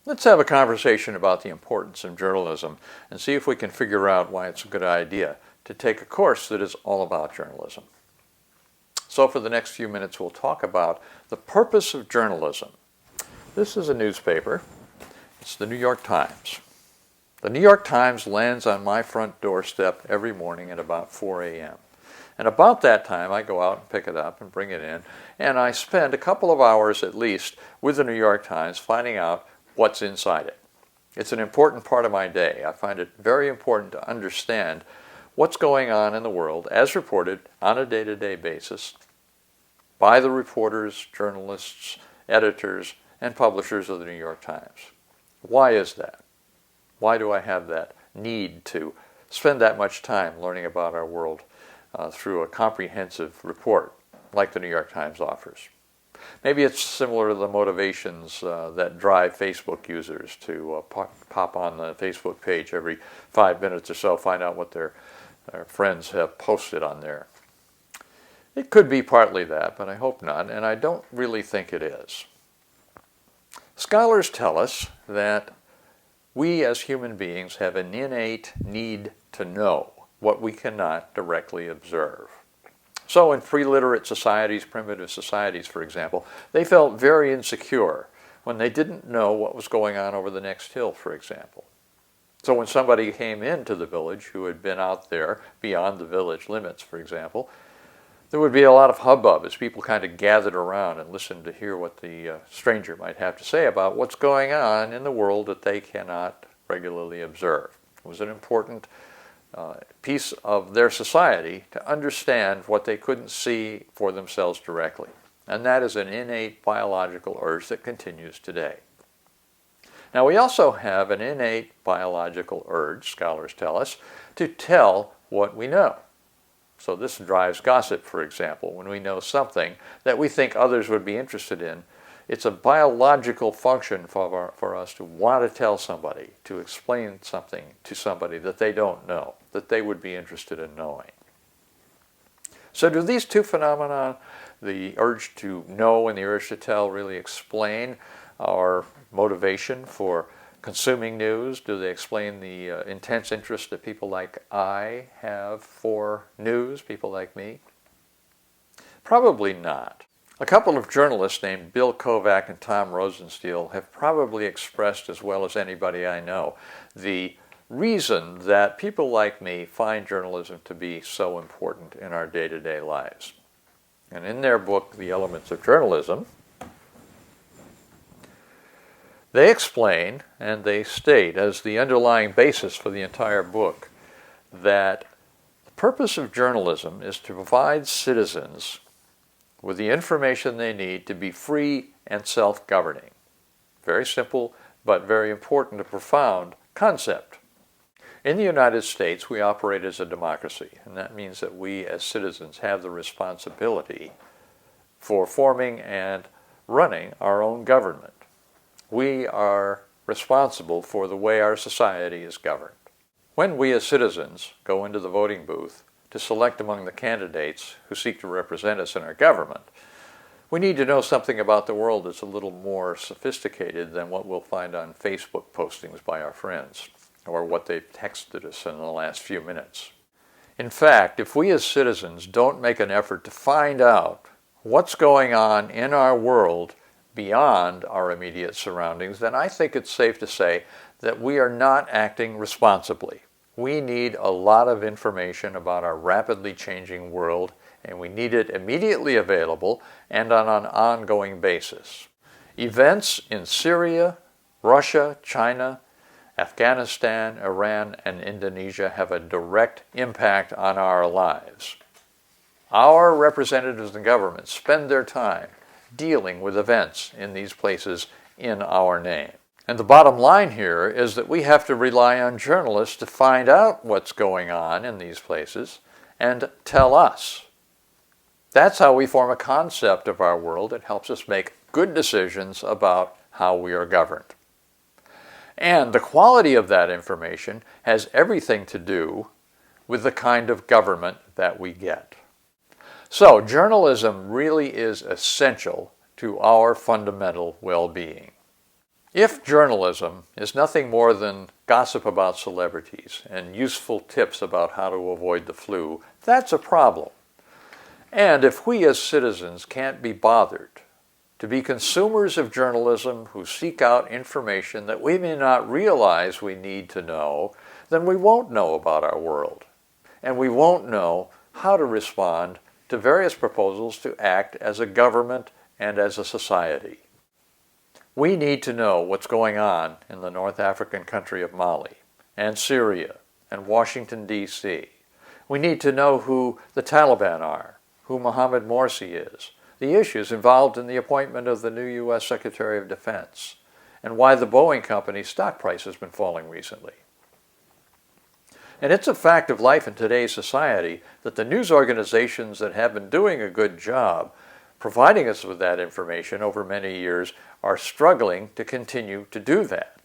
Let's have a conversation about the importance of journalism and see if we can figure out why it's a good idea to take a course that is all about journalism. So for the next few minutes, we'll talk about the purpose of journalism. This is a newspaper. It's the New York Times. The New York Times lands on my front doorstep every morning at about 4 a.m. And about that time, I go out and pick it up and bring it in, and I spend a couple of hours at least with the New York Times finding out what's inside it. It's an important part of my day. I find it very important to understand what's going on in the world as reported on a day-to-day basis by the reporters, journalists, editors, and publishers of the New York Times. Why is that? Why do I have that need to spend that much time learning about our world through a comprehensive report like the New York Times offers? Maybe it's similar to the motivations that drive Facebook users to pop on the Facebook page every 5 minutes or so, find out what their friends have posted on there. It could be partly that, but I hope not, and I don't really think it is. Scholars tell us that we as human beings have an innate need to know what we cannot directly observe. So in pre-literate societies, primitive societies, for example, they felt very insecure when they didn't know what was going on over the next hill, for example. So when somebody came into the village who had been out there beyond the village limits, for example, there would be a lot of hubbub as people kind of gathered around and listened to hear what the stranger might have to say about what's going on in the world that they cannot regularly observe. It was an important piece of their society to understand what they couldn't see for themselves directly. And that is an innate biological urge that continues today. Now we also have an innate biological urge, scholars tell us, to tell what we know. So this drives gossip, for example. When we know something that we think others would be interested in, it's a biological function for us to want to tell somebody, to explain something to somebody that they don't know, that they would be interested in knowing. So do these two phenomena, the urge to know and the urge to tell, really explain our motivation for consuming news? Do they explain the intense interest that people like I have for news, people like me? Probably not. A couple of journalists named Bill Kovac and Tom Rosenstiel have probably expressed as well as anybody I know the reason that people like me find journalism to be so important in our day-to-day lives. And in their book, The Elements of Journalism, they explain and they state as the underlying basis for the entire book that the purpose of journalism is to provide citizens with the information they need to be free and self-governing. Very simple, but very important and profound concept. In the United States, we operate as a democracy, and that means that we as citizens have the responsibility for forming and running our own government. We are responsible for the way our society is governed. When we as citizens go into the voting booth to select among the candidates who seek to represent us in our government, we need to know something about the world that's a little more sophisticated than what we'll find on Facebook postings by our friends or what they've texted us in the last few minutes. In fact, if we as citizens don't make an effort to find out what's going on in our world beyond our immediate surroundings, then I think it's safe to say that we are not acting responsibly. We need a lot of information about our rapidly changing world, and we need it immediately available and on an ongoing basis. Events in Syria, Russia, China, Afghanistan, Iran, and Indonesia have a direct impact on our lives. Our representatives in government spend their time dealing with events in these places in our name. And the bottom line here is that we have to rely on journalists to find out what's going on in these places and tell us. That's how we form a concept of our world that helps us make good decisions about how we are governed. And the quality of that information has everything to do with the kind of government that we get. So journalism really is essential to our fundamental well-being. If journalism is nothing more than gossip about celebrities and useful tips about how to avoid the flu, that's a problem. And if we as citizens can't be bothered to be consumers of journalism who seek out information that we may not realize we need to know, then we won't know about our world. And we won't know how to respond to various proposals to act as a government and as a society. We need to know what's going on in the North African country of Mali, and Syria, and Washington, D.C. We need to know who the Taliban are, who Mohammed Morsi is, the issues involved in the appointment of the new U.S. Secretary of Defense, and why the Boeing company's stock price has been falling recently. And it's a fact of life in today's society that the news organizations that have been doing a good job providing us with that information over many years are struggling to continue to do that.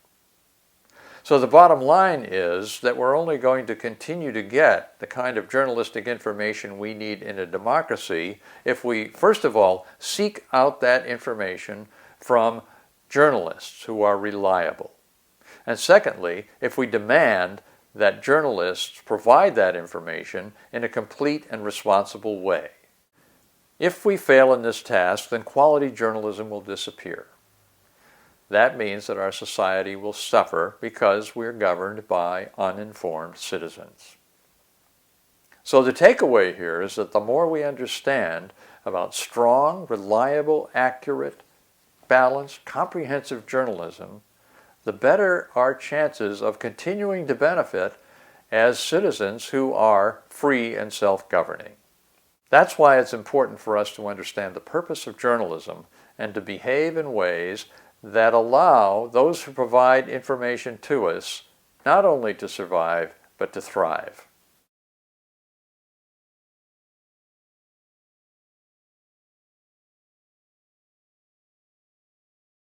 So the bottom line is that we're only going to continue to get the kind of journalistic information we need in a democracy if we, first of all, seek out that information from journalists who are reliable. And secondly, if we demand that journalists provide that information in a complete and responsible way. If we fail in this task, then quality journalism will disappear. That means that our society will suffer because we're governed by uninformed citizens. So the takeaway here is that the more we understand about strong, reliable, accurate, balanced, comprehensive journalism, the better our chances of continuing to benefit as citizens who are free and self-governing. That's why it's important for us to understand the purpose of journalism and to behave in ways that allow those who provide information to us not only to survive, but to thrive.